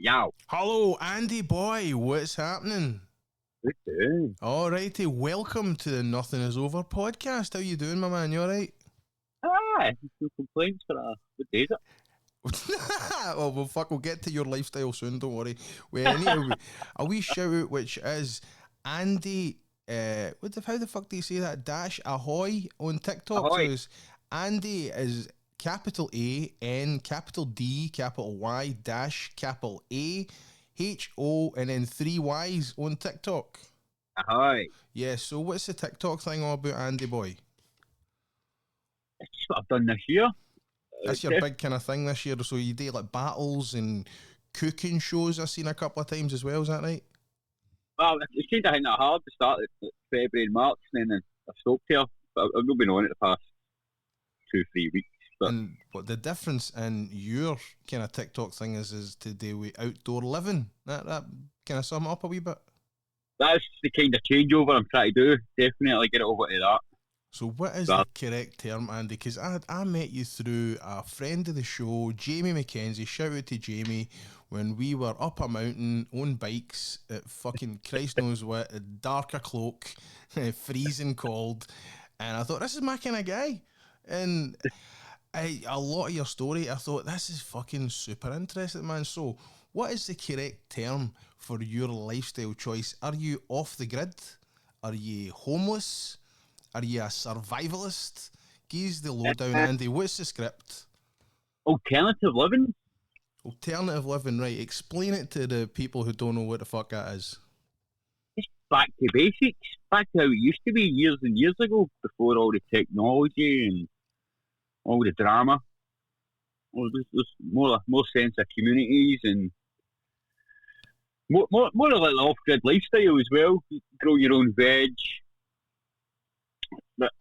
Yow. Hello, Andy boy, what's happening? Good doing. Alrighty, welcome to the Nothing Is Over podcast. How you doing, my man? You alright? No complaints for what day is it? Well, fuck, we'll get to your lifestyle soon, don't worry. Anyway, a wee shout out, which is Andy, how the fuck do you say that? -Ahoyyy on TikTok. Ahoy. So it's Andy is capital A, N, capital D, capital Y, dash, capital A, H-O, and then 3 Y's on TikTok. Ahoy. Yeah, so what's the TikTok thing all about, Andy boy? It's just what I've done this year. That's your big kind of thing this year. So you do like battles and cooking shows I've seen a couple of times as well, is that right? Well, it's kind of hitting it hard to start at February and March, and then I stopped here. But I've not been on it the past 2-3 weeks. But And what the difference in your kind of TikTok thing is to do with outdoor living. That kind of sum it up a wee bit. that's the kind of changeover I'm trying to do. Definitely get it over to that. So what is the correct term, Andy? Because I met you through a friend of the show, Jamie McKenzie. Shout out to Jamie. When we were up a mountain on bikes at fucking Christ knows what, a darker cloak, freezing cold. And I thought, this is my kind of guy. And a lot of your story, I thought, this is fucking super interesting, man. So what is the correct term for your lifestyle choice? Are you off the grid? Are you homeless? Are you a survivalist? Give the lowdown, Andy. What's the script? Alternative living. Alternative living, right. Explain it to the people who don't know what the fuck that is. Just back to basics. Back to how it used to be years and years ago, before all the technology and all the drama. Well, there's more sense of communities and more of like the off-grid lifestyle as well. You grow your own veg. But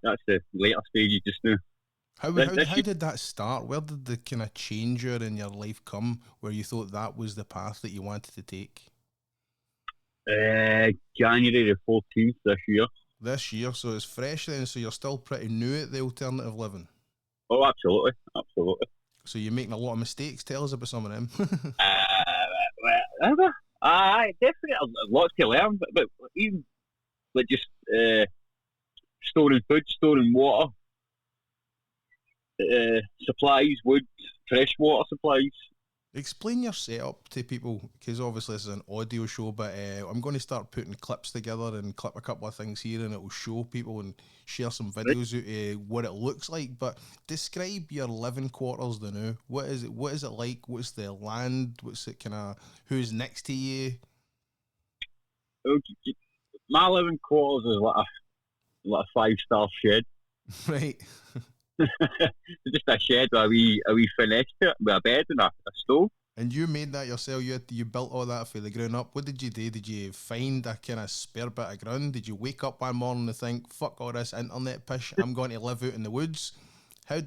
that's the later stages just now. How did that start? Where did the kind of changer in your life come where you thought that was the path that you wanted to take? January the 14th this year. This year, so it's fresh then, so you're still pretty new at the alternative living. Oh, absolutely. So you're making a lot of mistakes. Tell us about some of them. Definitely lots to learn, but even like just storing food, storing water, supplies, wood, fresh water supplies. Explain your setup to people, because obviously this is an audio show, but I'm going to start putting clips together and clip a couple of things here, and it will show people and share some videos of what it looks like. But describe your living quarters now. What is it? What is it like? What's the land? What's it kind of? Who's next to you? Okay. My living quarters is like a 5-star shed. Right. It's just a shed with a wee finesse to it, with a bed and a stove. And you made that yourself? You built all that from the ground up? What did you do? Did you find a kind of spare bit of ground? Did you wake up one morning and think, fuck all this internet pish, I'm going to live out in the woods? I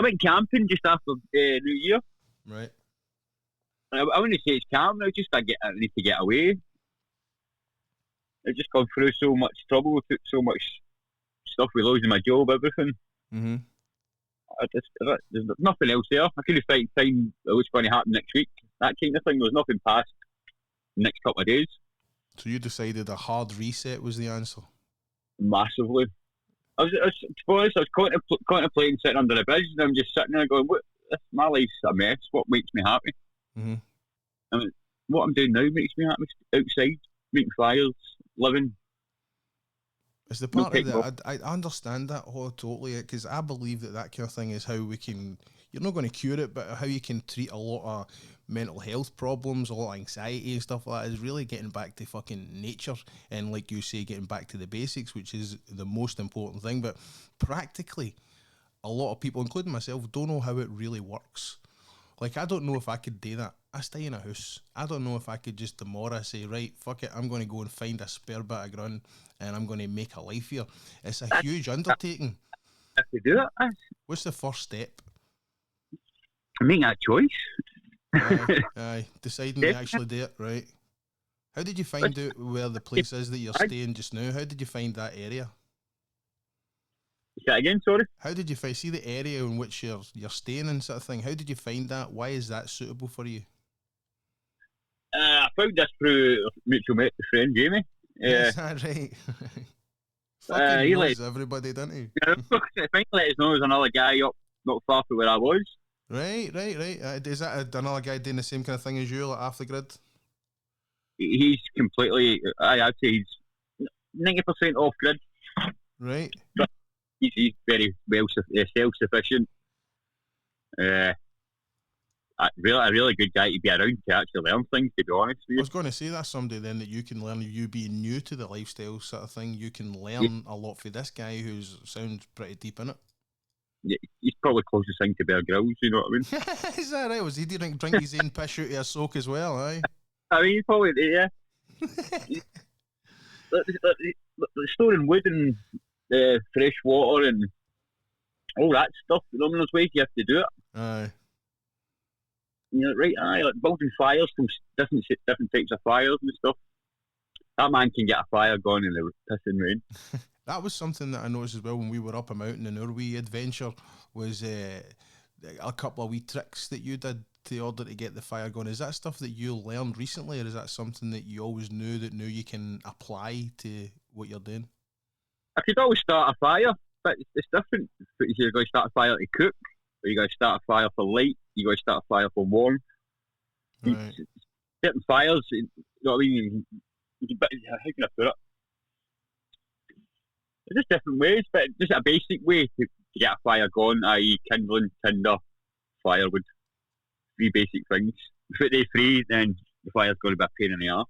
went camping just after New Year. Right. I wouldn't say it's camping, I need to get away. I've just gone through so much trouble, took so much stuff with losing my job, everything. Mm-hmm. There's nothing else there. I couldn't find what's going to happen next week. That kind of thing. There was nothing past the next couple of days. So you decided a hard reset was the answer? Massively. To be honest, I was contemplating sitting under the bridge, and I'm just sitting there going, my life's a mess. What makes me happy? Mm-hmm. I mean, what I'm doing now makes me happy. Outside, making fires, living. It's the part of that I understand that totally, because I believe that kind of thing is how we can. You're not going to cure it, but how you can treat a lot of mental health problems, a lot of anxiety and stuff like that is really getting back to fucking nature and, like you say, getting back to the basics, which is the most important thing. But practically, a lot of people, including myself, don't know how it really works. Like, I don't know if I could do that. I stay in a house. I don't know if I could just tomorrow say, right, fuck it, I'm going to go and find a spare bit of ground and I'm going to make a life here. It's a huge undertaking. If you do it, what's the first step? Making that choice. Aye. Deciding to actually do it, right? How did you find out where the place is that you're staying just now? How did you find that area? Say that again, sorry. How did you see the area in which you're staying and sort of thing? How did you find that? Why is that suitable for you? I found this through mutual friend Jamie. Is that right? Fucking he knows everybody, doesn't he? I think let us know there's another guy up not far from where I was. Right. Is that another guy doing the same kind of thing as you, like off the grid? He's completely, I'd say he's 90% off grid. Right. He's very well self-sufficient. A really good guy to be around to actually learn things, to be honest with you. I was going to say that's somebody then that you can learn, you being new to the lifestyle sort of thing, you can learn a lot for this guy who sounds pretty deep in it. Yeah, he's probably closest thing to Bear Grylls, you know what I mean? Is that right? Was he drink his own piss out of a soak as well, aye? I mean, he's probably, yeah. Storing wood and fresh water and all that stuff, you know, there's ways you have to do it. Aye. You know, right, aye, like building fires from different types of fires and stuff. That man can get a fire going in the pissing rain. That was something that I noticed as well when we were up a mountain in our wee adventure, was a couple of wee tricks that you did in order to get the fire going. Is that stuff that you learned recently, or is that something that you always knew that now you can apply to what you're doing? I could always start a fire, but it's different. You're going to start a fire to cook, or you're going to start a fire for light, you're going to start a fire for warmth. Right. Certain fires, you know what I mean? How can I put it? There's just different ways, but just a basic way to get a fire going, i.e. kindling, tinder, firewood. 3 basic things. If they free, then the fire's going to be a pain in the arse.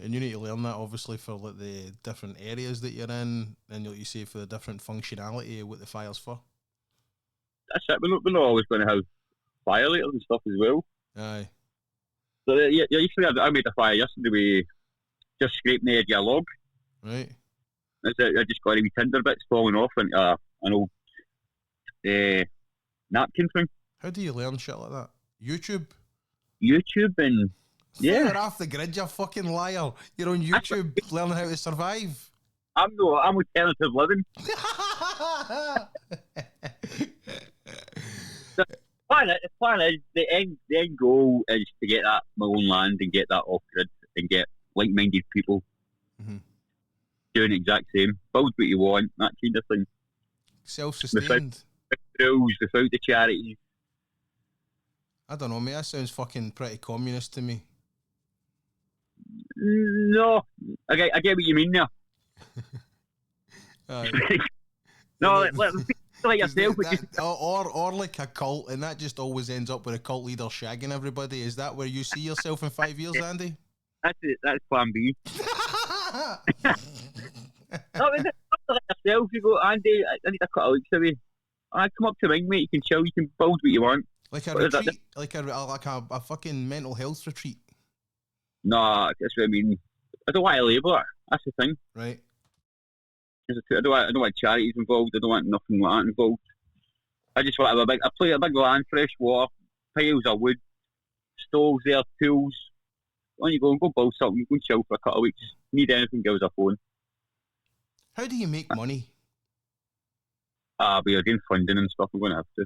And you need to learn that obviously for like the different areas that you're in, and like you say for the different functionality of what the fire's for. That's it. We're not always going to have fire lighters and stuff as well. Aye. So yesterday I made a fire yesterday with just scraping the edge of a log. Right. That's it. I just got a wee tinder bits falling off into an old napkin thing. How do you learn shit like that? YouTube and yeah. You're off the grid, you fucking liar. You're on YouTube learning how to survive. I'm alternative living. The plan is the end goal is to get that my own land and get that off grid and get like-minded people doing the exact same. Build what you want, that kind of thing. Self-sustained. Without the charities. I don't know, mate. That sounds fucking pretty communist to me. No, I get what you mean there. No, like yourself. Or like a cult, and that just always ends up with a cult leader shagging everybody. Is that where you see yourself in 5 years, Andy? That's it. That's plan B. No, it's like yourself. You go, Andy, I need a couple of weeks away. I come up to mine, mate. You can chill. You can build what you want. Like a retreat, like a fucking mental health retreat. No, that's what I mean. I don't want to label it. That's the thing. Right. I don't want charities involved. I don't want nothing like that involved. I just want a big land, fresh water, piles of wood, stoves there, tools. On you go and go build something. Go and chill for a couple of weeks. Need anything, give us a phone. How do you make money? We are doing funding and stuff. We're going to have to.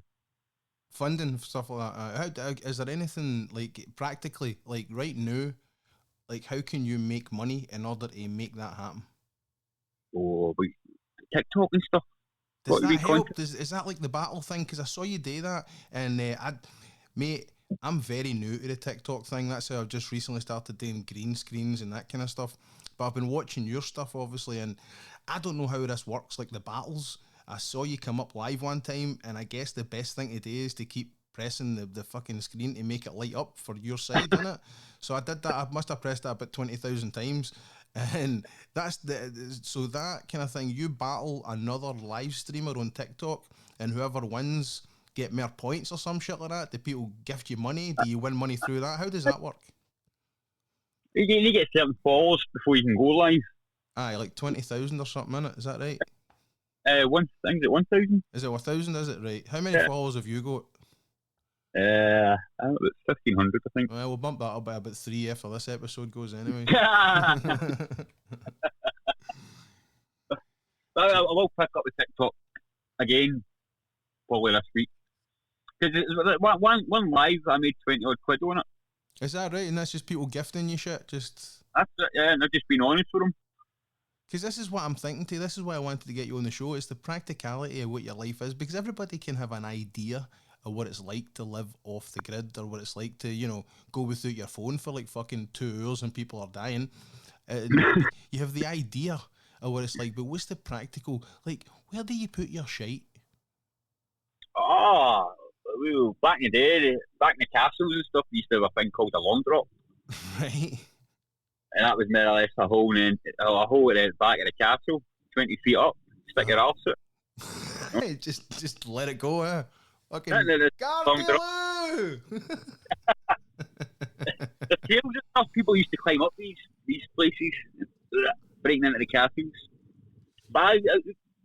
Funding stuff like that. Is there anything like practically, like right now, like how can you make money in order to make that happen? Oh, but TikTok and stuff. Does that help? Is that like the battle thing? Because I saw you do that, and mate, I'm very new to the TikTok thing. That's how I've just recently started doing green screens and that kind of stuff. But I've been watching your stuff, obviously, and I don't know how this works, like the battles. I saw you come up live one time, and I guess the best thing to do is to keep pressing the fucking screen to make it light up for your side, innit? So I did that. I must have pressed that about 20,000 times. And so that kind of thing, you battle another live streamer on TikTok, and whoever wins get more points or some shit like that. Do people gift you money? Do you win money through that? How does that work? You need to get certain followers before you can go live. Aye, like 20,000 or something, innit? Is that right? One thing's at 1,000. Is it 1,000? Is it right? How many followers have you got? About 1,500, I think. Well, we'll bump that up by about 3 after this episode goes anyway. I will pick up the TikTok. again, probably this week. Because one live, I made 20 odd quid on it. Is that right? And that's just people gifting you shit? Just... That's it, yeah, and I've just been honest with them. Because this is what I'm thinking to. This is why I wanted to get you on the show. It's the practicality of what your life is. Because everybody can have an idea of what it's like to live off the grid, or what it's like to, you know, go without your phone for like fucking 2 hours and people are dying. You have the idea of what it's like, but what's the practical? Like, where do you put your shite? Oh, back in the day, back in the castles and stuff, we used to have a thing called a long drop. Right. And that was more or less a hole at the back of the castle, 20 feet up, stick your arse out. Just let it go, eh? Fucking Gargaloo! The tails and stuff, people used to climb up these places, breaking into the castles. But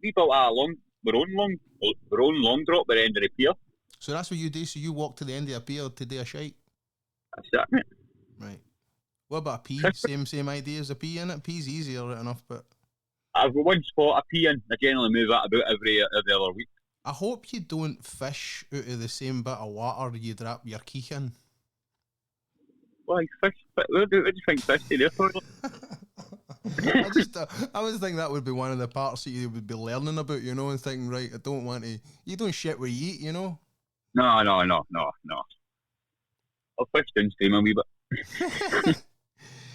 we built our own long drop at the end of the pier. So that's what you do. So you walk to the end of a pier to do a shite. That's it, mate. Right. What about a pee? Same idea as a pee, innit? Pee's easier enough, but I've got one spot a pee in. I generally move that about every other week. I hope you don't fish out of the same bit of water you drop your key in. Why fish? Where do you think fish do there for? I was thinking that would be one of the parts that you would be learning about, you know, and thinking, right, I don't want to. You don't shit where you eat, you know. No. I'll fish downstream a wee bit.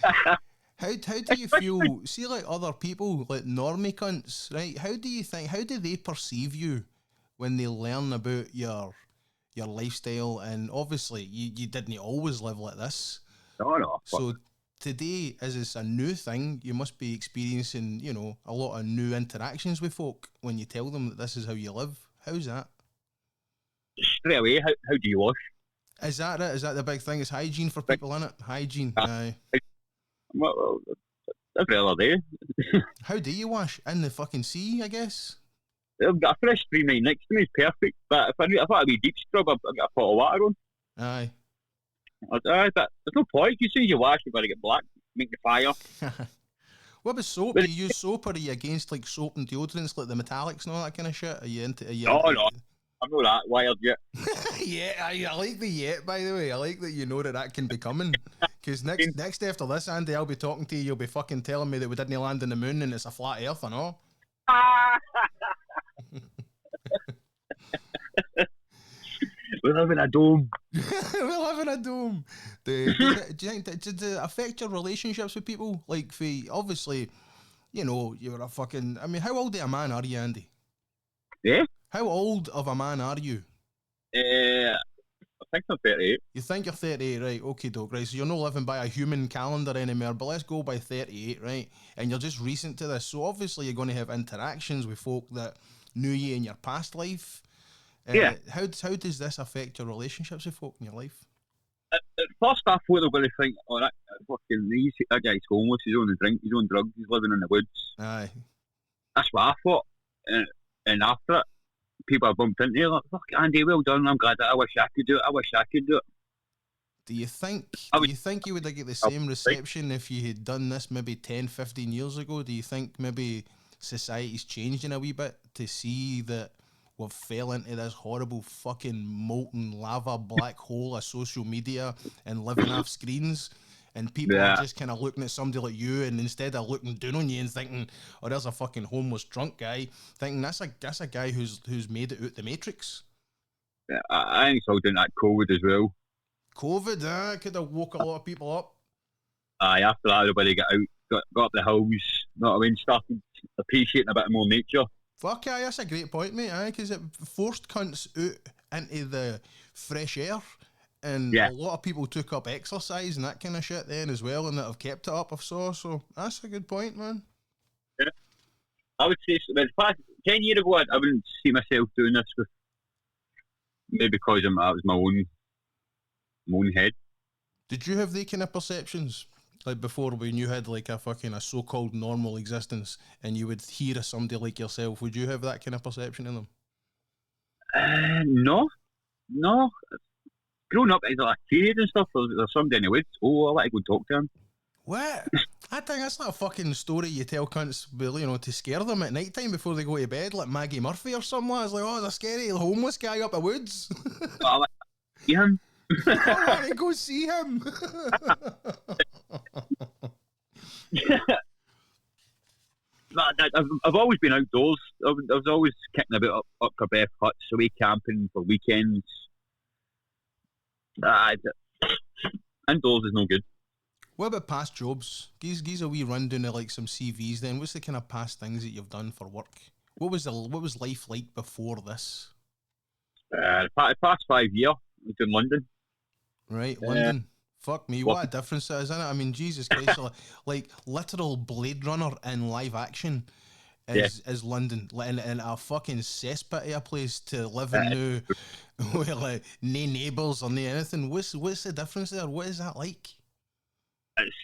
How do you feel? See, like other people, like normie cunts, right? How do they perceive you when they learn about your lifestyle? And obviously, you didn't always live like this. No. So today, as it's a new thing, you must be experiencing, you know, a lot of new interactions with folk when you tell them that this is how you live. How's that? Straight away, how do you wash? Is that it? Is that the big thing? It's hygiene for people, innit? Hygiene. Aye. Well, every other day. How do you wash? In the fucking sea, I guess? I've got a fresh stream right next to me, it's perfect. But if I want a wee deep scrub, I've got a pot of water on. Aye. There's no point. As soon as you wash, you've got to get black, make the fire. What about soap? Do you use soap, or are you against like soap and deodorants, like the metallics and all that kind of shit? Are you into? No. I'm not that wired yet. Yeah, I like the yet, by the way. I like that you know that can be coming. Because next after this, Andy, I'll be talking to you. You'll be fucking telling me that we didn't land on the moon and it's a flat earth and all. We live in a dome. We live in a dome. Do you think did it affect your relationships with people? Like, obviously, you know, you're a fucking. I mean, how old of a man are you, Andy? Yeah. How old of a man are you? I think I'm 38. You think you're 38, right? Okay, doke, right? So you're not living by a human calendar anymore, but let's go by 38, right? And you're just recent to this, so obviously you're going to have interactions with folk that knew you in your past life. Yeah. How does this affect your relationships with folk in your life? At first, I thought they were going to think, "Oh, that guy's homeless. He's on the drink. He's on drugs. He's living in the woods." Aye. That's what I thought. And after it, people I bumped into, like, "Fuck, Andy, well done. I'm glad that I wish I could do it. Do you think you would get the same reception if you had done this maybe 10, 15 years ago? Do you think maybe society's changed in a wee bit to see that we've fell into this horrible fucking molten lava black hole of social media and living off screens, and people are just kind of looking at somebody like you, and instead of looking down on you and thinking, oh, there's a fucking homeless drunk guy, thinking that's a guy who's made it out the matrix? Yeah, I think it's all doing that COVID as well. COVID, could have woke a lot of people up. Aye, after that, everybody got out, got up the hills, not I mean, started appreciating a bit more nature. Fuck yeah, that's a great point, mate. Because it forced cunts out into the fresh air, and a lot of people took up exercise and that kind of shit then as well, and that have kept it up, I've saw. So that's a good point, man. Yeah, I would say, well, past 10 years ago, I wouldn't see myself doing this with, maybe because that was my own head. Did you have the kind of perceptions? Like before, when you had like a so-called normal existence, and you would hear of somebody like yourself, would you have that kind of perception in them? No. Growing up as a kid and stuff, there's somebody in the woods. Oh, I like to go talk to him. What? I think that's not a fucking story you tell cunts, you know, to scare them at night time before they go to bed, like Maggie Murphy or something. It's like, oh, there's a scary homeless guy up the woods. I like to see him. I want to go see him. I've always been outdoors. I was always kicking about up Quebec huts, away camping for weekends. Indoors is no good. What about past jobs? Give a wee rundown of like some CVs. Then, what's the kind of past things that you've done for work? What was life like before this? The past 5 years, I was in London. Right, London. Fuck me, what a difference that is, isn't it? I mean, Jesus Christ, like literal Blade Runner in live action is London, and a fucking cesspit of a place to live in now, with like no neighbours or no anything. What's the difference there? What is that like? It's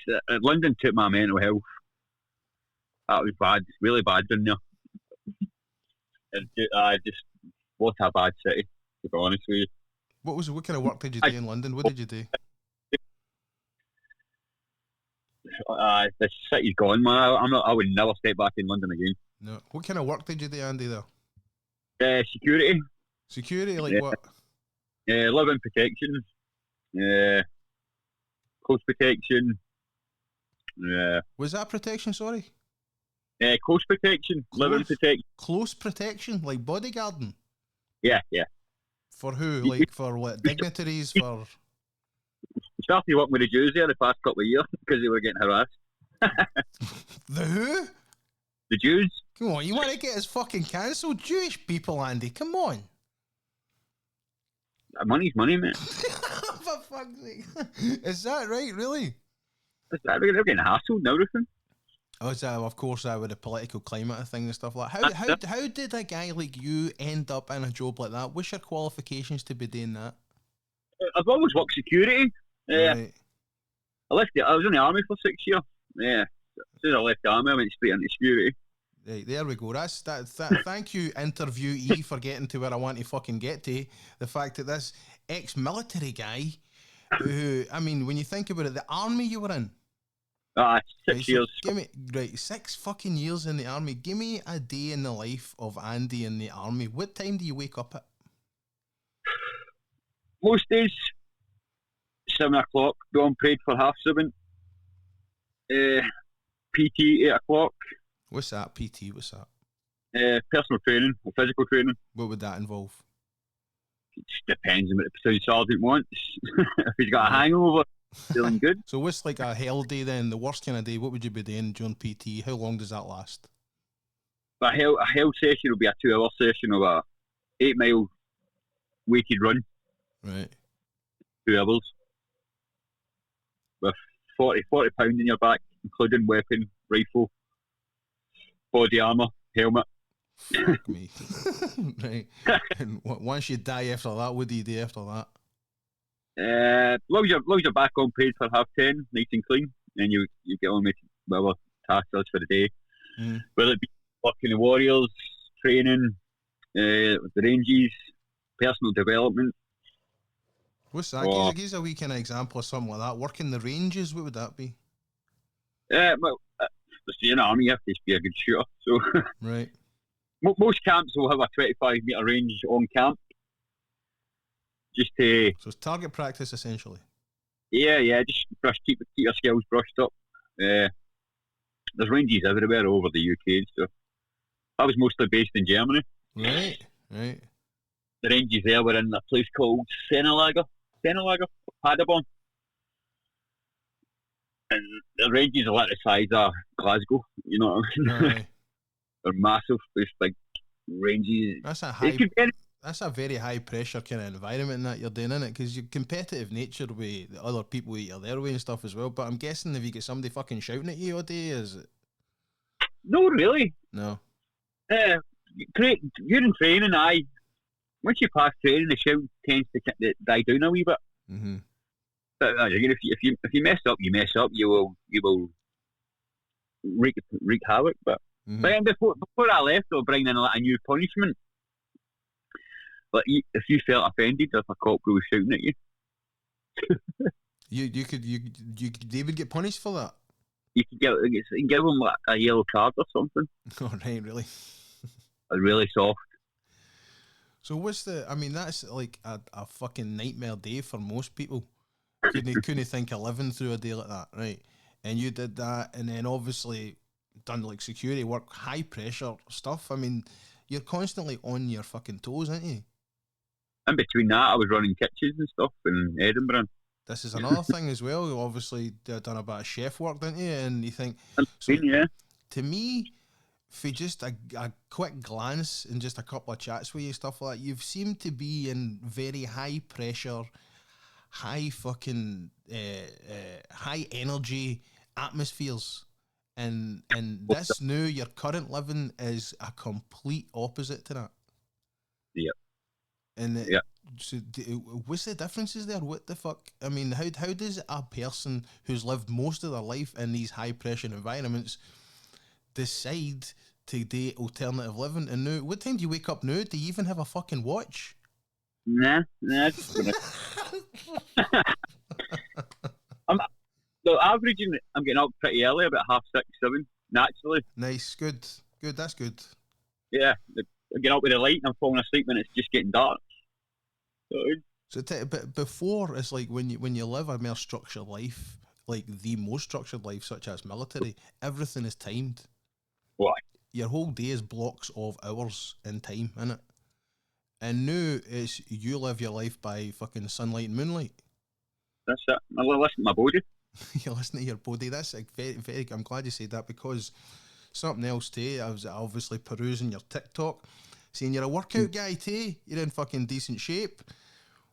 London took my mental health. That was bad, really bad down there. I just what a bad city, to be honest with you. What kind of work did you do in London? What did you do? The city's gone, man. I would never step back in London again. No. What kind of work did you do, Andy, there? Security. Security, like what? Living protection. Coast protection. Was that protection, sorry? Coast protection. Living protection. Close protection, like bodyguarding? Yeah. For who? Like for what? Dignitaries? For... Started working with the Jews there the past couple of years because they were getting harassed. The who? The Jews. Come on, you want to get us fucking cancelled? Jewish people, Andy, come on. Money's money, mate. For fuck's sake. Is that right, really? They're getting hassled and everything. Oh, is that, of course, that with the political climate and thing and stuff like that. How did a guy like you end up in a job like that? What's your qualifications to be doing that? I've always worked security. Right. I was in the army for 6 years. Yeah. As soon as I left the army, I went straight into security. Right, there we go. Thank you, interviewee, for getting to where I want to fucking get to. The fact that this ex-military guy, who, I mean, when you think about it, the army you were in. 6 years. Give me 6 fucking years in the army. Give me a day in the life of Andy in the army. What time do you wake up at? Most days, 7 o'clock. Go on parade for 7:30. PT 8 o'clock. What's that? PT? What's that? Personal training, or physical training. What would that involve? It just depends on what the platoon sergeant wants. If he's got a hangover, feeling good. So what's like a hell day then? The worst kind of day? What would you be doing during PT? How long does that last? A hell session will be a 2-hour session of a 8-mile weighted run. Right. 2 hours. With 40 pounds in your back, including weapon, rifle, body armour, helmet. Fuck me. Right. And once you die after that, what do you do after that? As long as you're back on paid for 10:30, nice and clean, and you get on with whatever task is for the day. Whether it be working the Warriors, training, the Ranges, personal development. What's that? Give us a wee kind of example of something like that. Working the ranges, what would that be? Well, in the army, you have to be a good shooter. So, right. Most camps will have a 25-metre range on camp. Just to... So it's target practice, essentially. Yeah, just keep your skills brushed up. There's ranges everywhere over the UK and stuff. I was mostly based in Germany. Right. The ranges there were in a place called Senelager, Paderborn. And the ranges are like the size of Glasgow, you know what I mean? Aye. They're massive, these big ranges. That's a very high pressure kind of environment that you're doing, innit? Because your competitive nature with the other people you're there with and stuff as well. But I'm guessing if you get somebody fucking shouting at you all day, is it? No, really. No. During training, once you pass training, the shout tends to die down a wee bit. Mm-hmm. But if you mess up, you mess up. You will wreak havoc. But before I left, they were bringing in a new punishment. But if you felt offended if a corporal was shouting at you, they would get punished for that. you can give them like a yellow card or something. Oh, right, really? It's really soft. So that's like a fucking nightmare day for most people. Couldn't think of living through a day like that, right? And you did that, and then obviously done like security work, high pressure stuff. I mean, you're constantly on your fucking toes, aren't you? In between that, I was running kitchens and stuff in Edinburgh. This is another thing as well. You obviously done a bit of chef work, didn't you? And you think, And so yeah, to me, for just a quick glance and just a couple of chats with you, stuff like that, you've seemed to be in very high pressure, high fucking, high energy atmospheres. And this new, your current living is a complete opposite to that. yeah, And yeah. so, what's the differences there? What the fuck? I mean, how does a person who's lived most of their life in these high pressure environments decide to do alternative living? And now, what time do you wake up now? Do you even have a fucking watch? Nah. I'm averaging. I'm getting up pretty early, about 6:30, 7, naturally. Nice, good, that's good. Yeah, I get up with the light and I'm falling asleep when it's just getting dark. So, but before, it's like when you live a more structured life, like the most structured life, such as military, everything is timed. Why? Your whole day is blocks of hours in time, innit? And now it's you live your life by fucking sunlight and moonlight. That's it. I listen to my body. You listen to your body. That's like very. I'm glad you said that, because something else too. I was obviously perusing your TikTok, seeing you're a workout guy too. You're in fucking decent shape.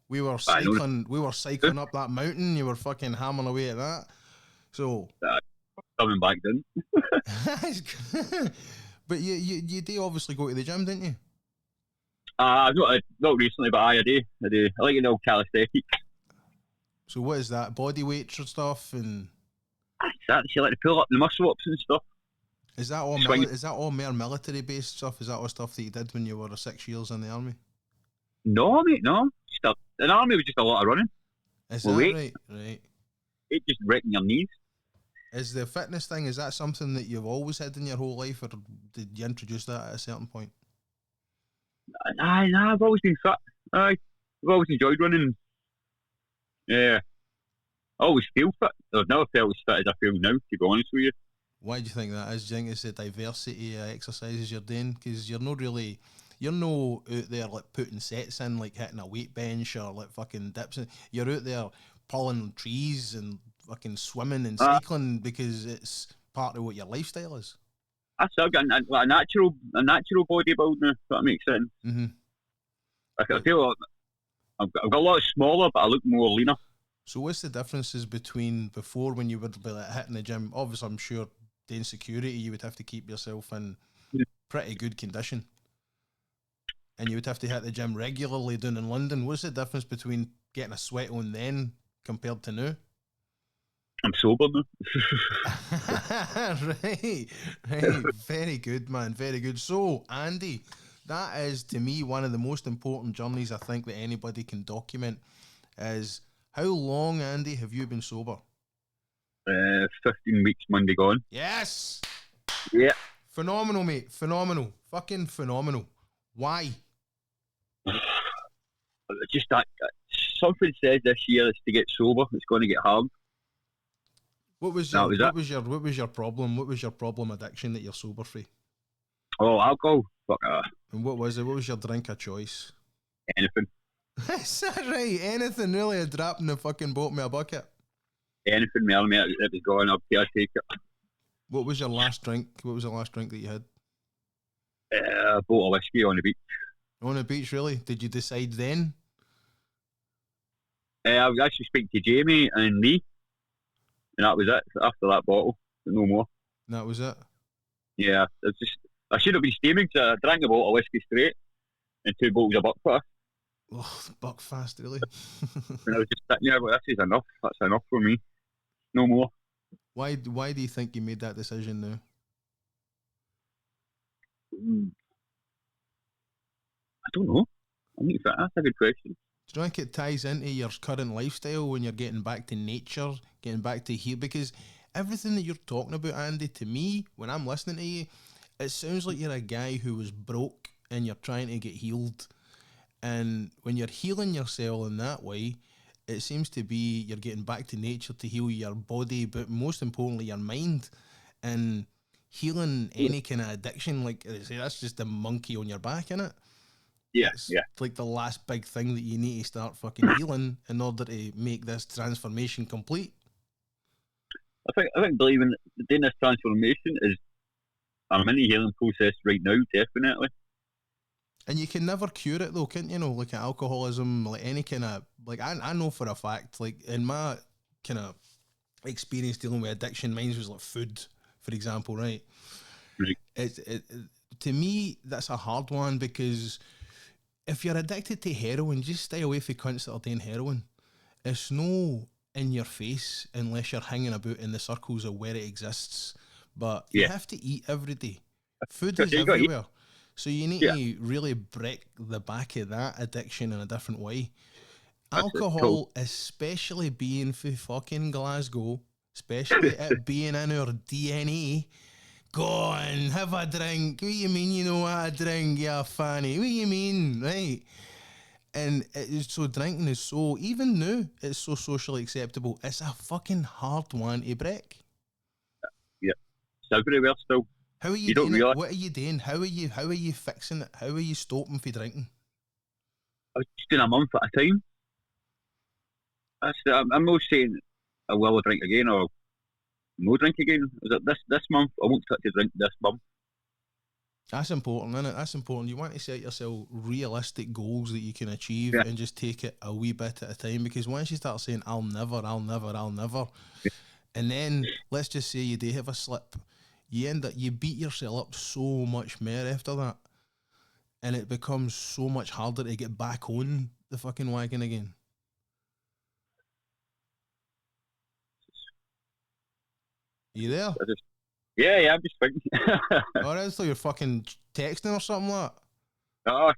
We were cycling up that mountain. You were fucking hammering away at that. So Coming back then. But you do obviously go to the gym, didn't you? Not recently, but I do. I like the old calisthenics. So what is that? Body weights and stuff, and That's you like to pull up the muscle ups and stuff. is that all more military based stuff? Is that all stuff that you did when you were 6 years in the army? No, mate, no. In the army was just a lot of running. Is that right? Right. It just wrecking your knees. Is the fitness thing, is that something that you've always had in your whole life, or did you introduce that at a certain point? Nah, I've always been fit. I've always enjoyed running. Yeah. I always feel fit. I've never felt as fit as I feel now, to be honest with you. Why do you think that is? Do you think it's the diversity of exercises you're doing? Because you're no out there like putting sets in, like hitting a weight bench or like fucking dips. You're out there pulling trees and fucking swimming and cycling because it's part of what your lifestyle is. I've got a natural bodybuilding, if that makes sense. Mm-hmm. I feel like I've got a lot smaller, but I look more leaner. So what's the differences between before, when you would be like hitting the gym? Obviously, I'm sure doing security, you would have to keep yourself in pretty good condition. And you would have to hit the gym regularly down in London. What's the difference between getting a sweat on then compared to now? I'm sober now. Right. Very good, man. Very good. So, Andy, that is to me one of the most important journeys I think that anybody can document. Is how long, Andy, have you been sober? 15 weeks Monday gone. Yes. Yeah. Phenomenal, mate. Phenomenal. Fucking phenomenal. Why? Just that something says this year is to get sober. It's going to get hard. What was your problem? What was your problem addiction that you're sober free? Oh, alcohol. Fuck. And what was it? What was your drink of choice? Anything. Is that right? Anything really? A drop in the fucking boat with a bucket? Anything, mate. It was going up. I take it. What was your last drink? What was the last drink that you had? A bottle of whiskey on the beach. On the beach, really? Did you decide then? I was actually speaking to Jamie and Lee, and that was it. After that bottle, no more. That was it? Yeah, I should have been steaming, because I drank a bottle of whiskey straight and 2 bottles of Buckfast. Oh, Buckfast, really? And I was just sitting there, but this is enough. That's enough for me. No more. Why do you think you made that decision now? I don't know. That's a good question. Do you think it ties into your current lifestyle when you're getting back to nature, getting back to here? Because everything that you're talking about, Andy, to me, when I'm listening to you, it sounds like you're a guy who was broke and you're trying to get healed. And when you're healing yourself in that way, it seems to be you're getting back to nature to heal your body, but most importantly, your mind. And healing any kind of addiction, like I say, that's just a monkey on your back, innit? Yeah, It's yeah. like the last big thing that you need to start fucking healing in order to make this transformation complete. I think believing doing this transformation is I'm in the healing process right now, definitely. And you can never cure it though, can't you? Know, like alcoholism, like any kind of, like I know for a fact, like in my kind of experience dealing with addiction, mine was like food, for example, right? Right. To me, that's a hard one because if you're addicted to heroin, just stay away from cunts that are doing heroin. It's no in your face unless you're hanging about in the circles of where it exists. But you Yeah. have to eat every day. Food So is you got to eat. everywhere. So you need to really break the back of that addiction in a different way. That's it. Cool. Alcohol, especially being for fucking Glasgow, especially it being in our DNA, go on, have a drink. What do you mean you know how to drink, you fanny? What do you mean, right? And so drinking is so, even now, it's so socially acceptable. It's a fucking hard one to break. Yeah. It's everywhere still. How are you doing it? What are you doing? How are you fixing it? How are you stopping for drinking? I was just doing a month at a time. I'm not saying I will drink again or no drink again. Was it this month? I won't touch a drink this month. That's important, isn't it? That's important. You want to set yourself realistic goals that you can achieve Yeah. and just take it a wee bit at a time, because once you start saying, I'll never, Yeah. and then let's just say you do have a slip, you beat yourself up so much more after that. And it becomes so much harder to get back on the fucking wagon again. You there? Yeah, I'm just thinking. Oh, that's like you're fucking texting or something like that. Oh,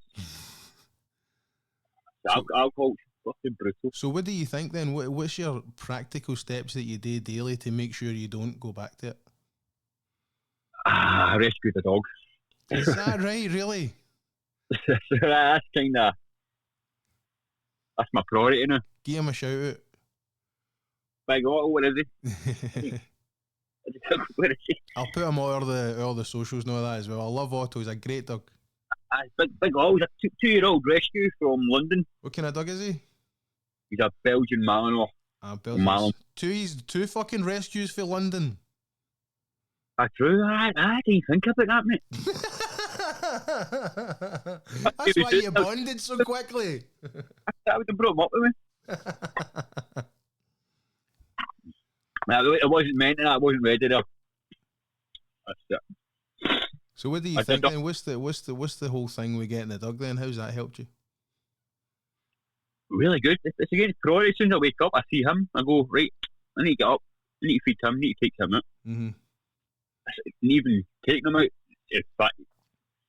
So- alcohol's fucking brutal. So what do you think then? What's your practical steps that you do daily to make sure you don't go back to it? Rescue the dog. Is that right, really? That's kind of, that's my priority now. Give him a shout out. Big Otto, where is he? Where is he? I'll put him all the socials and all that as well. I love Otto, he's a great dog. Big Otto's a 2-year-old rescue from London. What kind of dog is he? He's a Belgian Malinois. Belgian. Two fucking rescues for London. True. I didn't think about that, mate. That's why you bonded so quickly. I would have brought him up with me. It wasn't meant to. I wasn't ready there. That's it. So what do you think then? What's the whole thing with getting the dog then? How's that helped you? Really good. It's again priority. As soon as I wake up, I see him. I go, right, I need to get up. I need to feed him. I need to take him out. Mm-hmm. And even taking him out, in fact,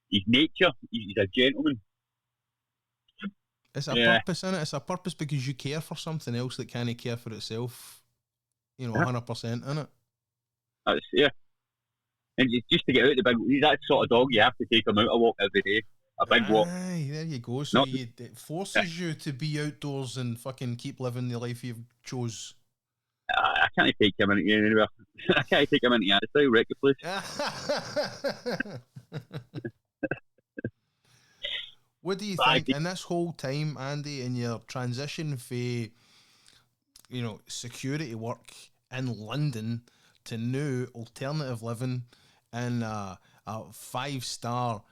he's nature. He's a gentleman. It's a purpose, isn't it? It's a purpose because you care for something else that can't care for itself. 100%, innit? Yeah. And just to get out the big, he's that sort of dog, you have to take him out a walk every day. A big walk. Aye, there you go. So it forces you to be outdoors and fucking keep living the life you've chose. I can't take him anywhere. I can't take him into Addisville, wreck the place. What do you think in this whole time, Andy, in your transition for, security work in London to new alternative living in a 5-star,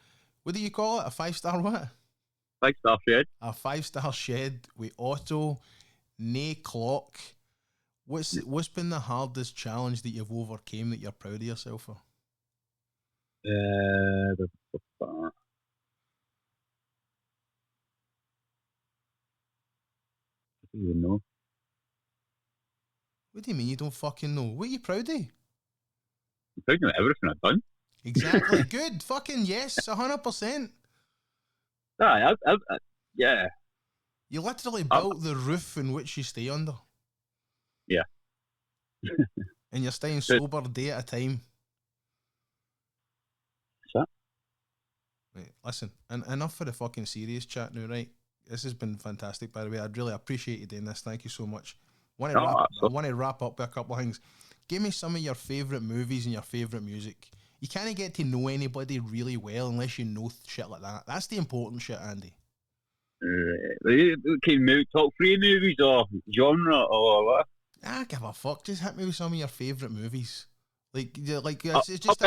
what do you call it? A 5-star what? 5-star shed. A 5-star shed with Otto, nae clock. What's been the hardest challenge that you've overcame that you're proud of yourself for? I don't even know. What do you mean you don't fucking know? What are you proud of? I'm proud of everything I've done. Exactly. Good. Fucking yes. 100%. Yeah. You literally built the roof in which you stay under. Yeah. And you're staying sober a day at a time. That's it. Right, listen, and enough for the fucking serious chat now, right? This has been fantastic, by the way. I'd really appreciate you doing this. Thank you so much. I want to wrap up with a couple of things. Give me some of your favourite movies and your favourite music. You can't get to know anybody really well unless you know shit like that. That's the important shit, Andy. Top 3 movies or genre or what? I give a fuck. Just hit me with some of your favourite movies. It's just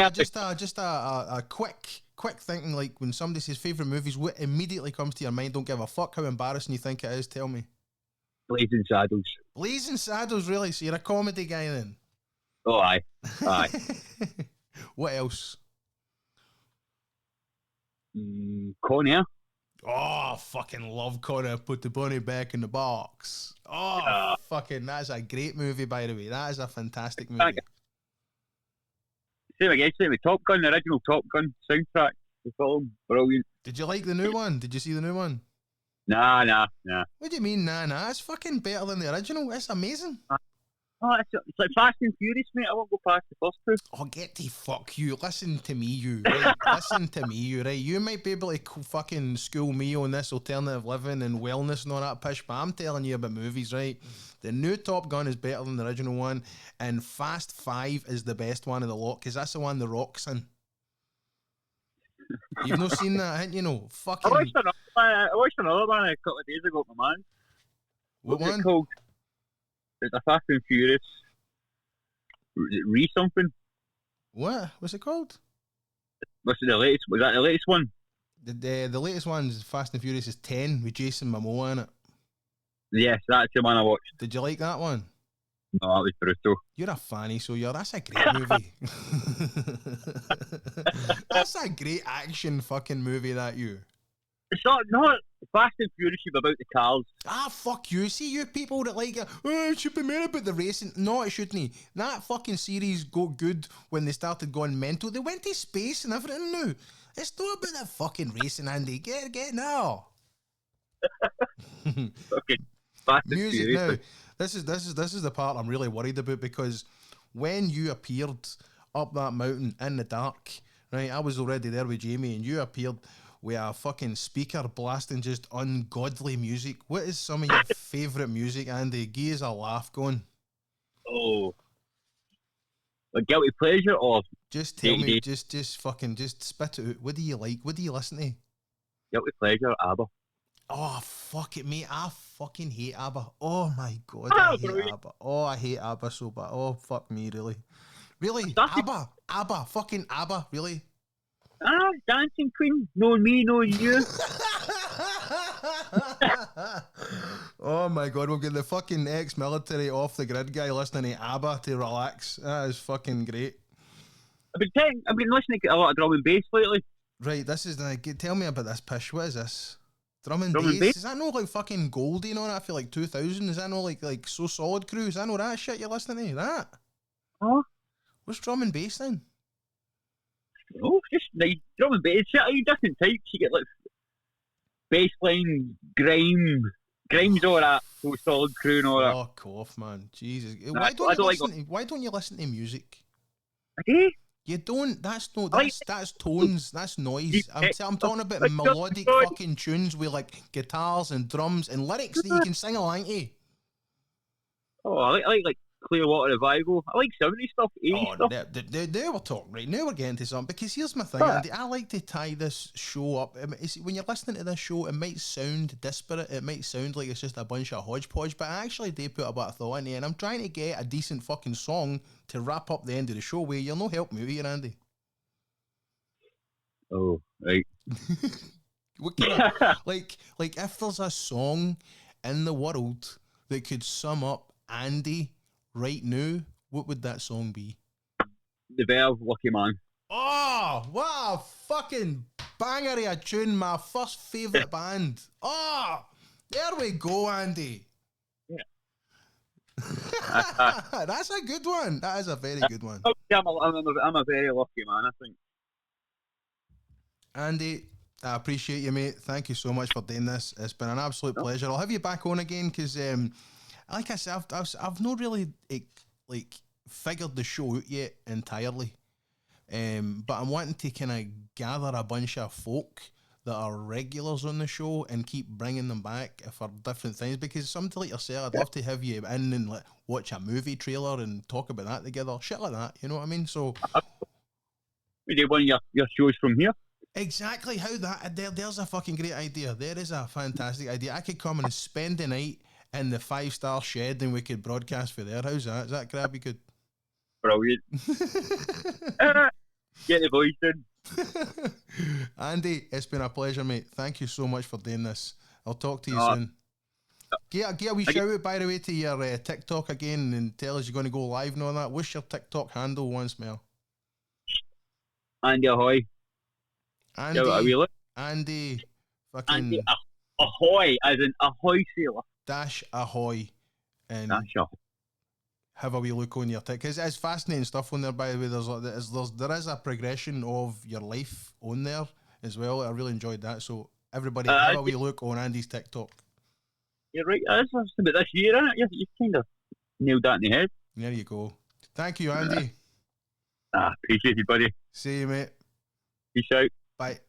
a quick thinking. Like when somebody says favourite movies, what immediately comes to your mind? Don't give a fuck how embarrassing you think it is. Tell me. Blazing Saddles. Blazing Saddles, really? So you're a comedy guy then? Oh, aye. What else? Con Air. Oh, fucking love Con Air. Put the bunny back in the box. Oh, fucking, that's a great movie, by the way. That is a fantastic movie. Same with Top Gun, the original Top Gun soundtrack. The film, brilliant. Did you like the new one? Did you see the new one? Nah. What do you mean, nah? It's fucking better than the original. It's amazing. It's like Fast and Furious, mate. I won't go past the first two. Oh, get the fuck you. Listen to me, you. Right? Listen to me, you, right? You might be able to fucking school me on this alternative living and wellness and all that pish, but I'm telling you about movies, right? The new Top Gun is better than the original one, and Fast 5 is the best one of the lot, because that's the one The Rock's in. You've not seen that, haven't you? No, fucking. I watched another one a couple of days ago with my man. What one? It called? It's a Fast and Furious. Something. What? What's it called? What's the latest? Was that the latest one? The latest one is Fast and Furious is 10 with Jason Momoa in it. Yes, that's the one I watched. Did you like that one? No, that was brutal. You're a fanny, so that's a great movie. That's a great action fucking movie, that you. It's not Fast and Furious about the cars. Ah, fuck you. See, you people that like it, it should be made about the racing. No, it shouldn't. That fucking series got good when they started going mental. They went to space and everything now. It's not about that fucking racing, Andy. Get now. Okay. Fast and Music Furious. now. This is the part I'm really worried about, because when you appeared up that mountain in the dark, right? I was already there with Jamie, and you appeared with a fucking speaker blasting just ungodly music. What is some of your favourite music, Andy? Give us a laugh going. Oh. A guilty pleasure or just tell me, just spit it out. What do you like? What do you listen to? Guilty pleasure, ABBA. Oh, fuck it, mate. I fucking hate ABBA. Oh my god, I hate ABBA. Oh, I hate ABBA so bad. Oh, fuck me, really. Really? ABBA, fucking ABBA, really? Dancing Queen. No me, no you. Oh my god, we'll get the fucking ex-military off the grid guy listening to ABBA to relax. That is fucking great. I've been listening to a lot of drum and bass lately. Right, this is tell me about this pish. What is this? Drum and bass? Is that no like fucking Goldie and all that? I feel like 2000. Is that no like So Solid Crew? Is that no that shit you're listening to? That? Oh. What's drum and bass then? Oh, just like drum and bass. You different types. You get like bassline, grimes, all that. So Solid Crew and all that. Oh, cough, man. Jesus. Nah, Why don't you listen to music? Okay. You don't. That's tones. That's noise. I'm talking about melodic fucking tunes with like guitars and drums and lyrics that you can sing along to. Oh, I like Clearwater Revival. I like 70s stuff, 80s stuff. Now we're talking, right? Now we're getting to something. Because here's my thing, Andy. I like to tie this show up. When you're listening to this show, it might sound disparate. It might sound like it's just a bunch of hodgepodge, but I actually do put a bit of thought in it, and I'm trying to get a decent fucking song to wrap up the end of the show with. You'll no help me here, Andy. Oh, right. What kind of, like if there's a song in the world that could sum up Andy right now, what would that song be? The Verve, Lucky Man. Oh, what a fucking banger of a tune, my first favourite band. Oh, there we go, Andy. Yeah. That's a good one. That is a very good one. I'm a very lucky man, I think. Andy, I appreciate you, mate. Thank you so much for doing this. It's been an absolute pleasure. I'll have you back on again because, like I said, I've not really like figured the show out yet entirely. But I'm wanting to kind of gather a bunch of folk that are regulars on the show and keep bringing them back for different things, because something like yourself, I'd love to have you in and like watch a movie trailer and talk about that together, shit like that, you know what I mean? So We do one of your shows from here. exactly how that there's a fucking great idea. There is a fantastic idea. I could come and spend the night in the 5-star shed and we could broadcast for there. How's that? Is that crabby good? Brilliant. Get the voice in. Andy, it's been a pleasure, mate. Thank you so much for doing this. I'll talk to you soon. Get a wee shout out, by the way, to your TikTok again and tell us you're going to go live and all that. What's your TikTok handle once more? AnDY-Ahoyyy. Andy, fucking AnDY-Ahoyyy, as in ahoy sailor. -Ahoy. And Ahoy. have a wee look on your TikTok, because it's fascinating stuff on there, by the way. There is a progression of your life on there as well. I really enjoyed that. So everybody have a wee look on Andy's TikTok. You're right, that's about this year, isn't it? You kind of nailed that in the head. There you go. Thank you, Andy. Appreciate it, buddy. See you, mate. Peace out. Bye.